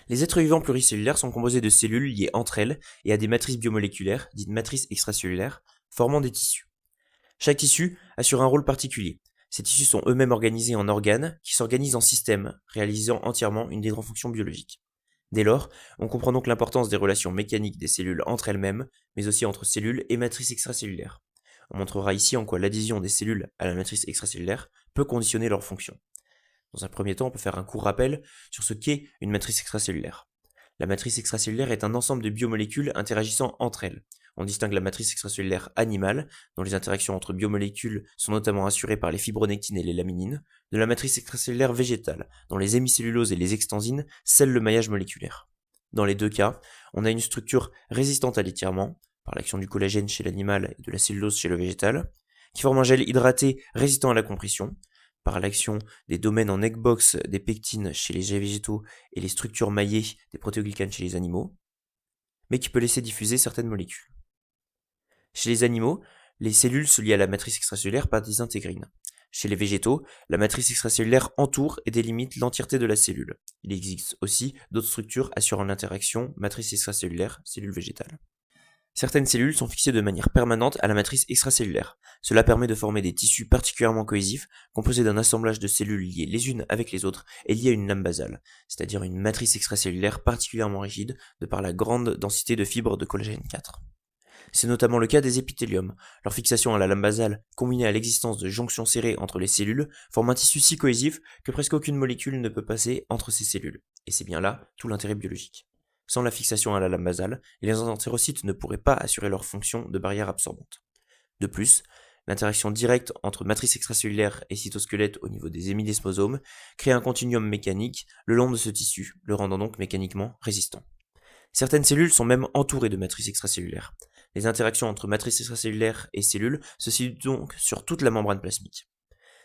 Les êtres vivants pluricellulaires sont composés de cellules liées entre elles et à des matrices biomoléculaires, dites matrices extracellulaires, formant des tissus. Chaque tissu assure un rôle particulier. Ces tissus sont eux-mêmes organisés en organes qui s'organisent en systèmes, réalisant entièrement une des grandes fonctions biologiques. Dès lors, on comprend donc l'importance des relations mécaniques des cellules entre elles-mêmes, mais aussi entre cellules et matrices extracellulaires. On montrera ici en quoi l'adhésion des cellules à la matrice extracellulaire peut conditionner leur fonction. Dans un premier temps, on peut faire un court rappel sur ce qu'est une matrice extracellulaire. La matrice extracellulaire est un ensemble de biomolécules interagissant entre elles. On distingue la matrice extracellulaire animale, dont les interactions entre biomolécules sont notamment assurées par les fibronectines et les laminines, de la matrice extracellulaire végétale, dont les hémicelluloses et les extensines scellent le maillage moléculaire. Dans les deux cas, on a une structure résistante à l'étirement, par l'action du collagène chez l'animal et de la cellulose chez le végétal, qui forme un gel hydraté résistant à la compression, par l'action des domaines en egg box des pectines chez les végétaux et les structures maillées des protéoglycanes chez les animaux, mais qui peut laisser diffuser certaines molécules. Chez les animaux, les cellules se lient à la matrice extracellulaire par des intégrines. Chez les végétaux, la matrice extracellulaire entoure et délimite l'entièreté de la cellule. Il existe aussi d'autres structures assurant l'interaction matrice extracellulaire, cellule végétale. Certaines cellules sont fixées de manière permanente à la matrice extracellulaire. Cela permet de former des tissus particulièrement cohésifs, composés d'un assemblage de cellules liées les unes avec les autres et liées à une lame basale, c'est-à-dire une matrice extracellulaire particulièrement rigide de par la grande densité de fibres de collagène 4. C'est notamment le cas des épithéliums. Leur fixation à la lame basale, combinée à l'existence de jonctions serrées entre les cellules, forme un tissu si cohésif que presque aucune molécule ne peut passer entre ces cellules. Et c'est bien là tout l'intérêt biologique. Sans la fixation à la lame basale, les entérocytes ne pourraient pas assurer leur fonction de barrière absorbante. De plus, l'interaction directe entre matrice extracellulaire et cytosquelette au niveau des hémidesmosomes crée un continuum mécanique le long de ce tissu, le rendant donc mécaniquement résistant. Certaines cellules sont même entourées de matrices extracellulaires. Les interactions entre matrices extracellulaires et cellules se situent donc sur toute la membrane plasmique.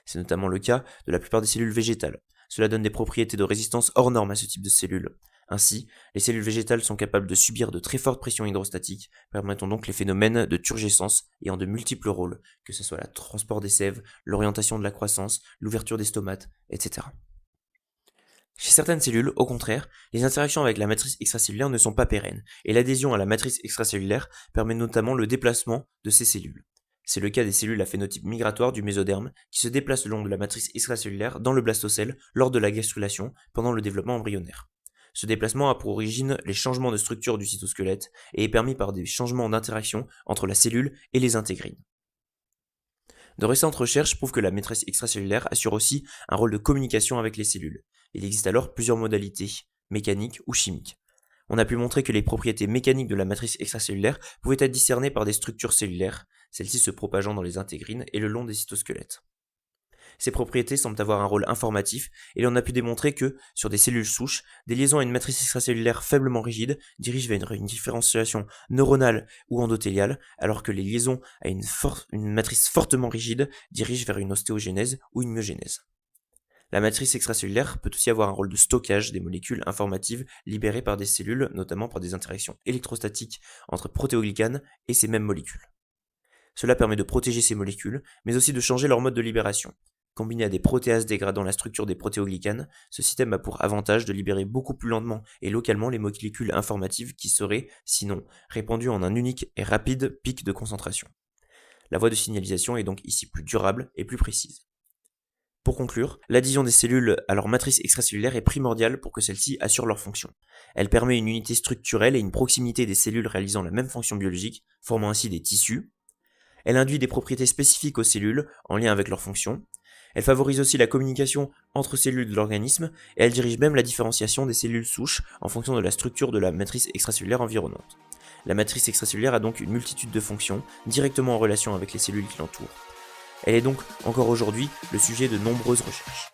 C'est notamment le cas de la plupart des cellules végétales. Cela donne des propriétés de résistance hors normes à ce type de cellules. Ainsi, les cellules végétales sont capables de subir de très fortes pressions hydrostatiques, permettant donc les phénomènes de turgescence ayant de multiples rôles, que ce soit le transport des sèves, l'orientation de la croissance, l'ouverture des stomates, etc. Chez certaines cellules, au contraire, les interactions avec la matrice extracellulaire ne sont pas pérennes, et l'adhésion à la matrice extracellulaire permet notamment le déplacement de ces cellules. C'est le cas des cellules à phénotype migratoire du mésoderme qui se déplacent le long de la matrice extracellulaire dans le blastocèle lors de la gastrulation pendant le développement embryonnaire. Ce déplacement a pour origine les changements de structure du cytosquelette et est permis par des changements d'interaction entre la cellule et les intégrines. De récentes recherches prouvent que la matrice extracellulaire assure aussi un rôle de communication avec les cellules. Il existe alors plusieurs modalités, mécaniques ou chimiques. On a pu montrer que les propriétés mécaniques de la matrice extracellulaire pouvaient être discernées par des structures cellulaires, celles-ci se propageant dans les intégrines et le long des cytosquelettes. Ces propriétés semblent avoir un rôle informatif et l'on a pu démontrer que, sur des cellules souches, des liaisons à une matrice extracellulaire faiblement rigide dirigent vers une différenciation neuronale ou endothéliale, alors que les liaisons à une matrice fortement rigide dirigent vers une ostéogenèse ou une myogénèse. La matrice extracellulaire peut aussi avoir un rôle de stockage des molécules informatives libérées par des cellules, notamment par des interactions électrostatiques entre protéoglycanes et ces mêmes molécules. Cela permet de protéger ces molécules, mais aussi de changer leur mode de libération. Combiné à des protéases dégradant la structure des protéoglycanes, ce système a pour avantage de libérer beaucoup plus lentement et localement les molécules informatives qui seraient, sinon, répandues en un unique et rapide pic de concentration. La voie de signalisation est donc ici plus durable et plus précise. Pour conclure, l'adhésion des cellules à leur matrice extracellulaire est primordiale pour que celles-ci assurent leur fonction. Elle permet une unité structurelle et une proximité des cellules réalisant la même fonction biologique, formant ainsi des tissus. Elle induit des propriétés spécifiques aux cellules en lien avec leur fonction. Elle favorise aussi la communication entre cellules de l'organisme et elle dirige même la différenciation des cellules souches en fonction de la structure de la matrice extracellulaire environnante. La matrice extracellulaire a donc une multitude de fonctions directement en relation avec les cellules qui l'entourent. Elle est donc encore aujourd'hui le sujet de nombreuses recherches.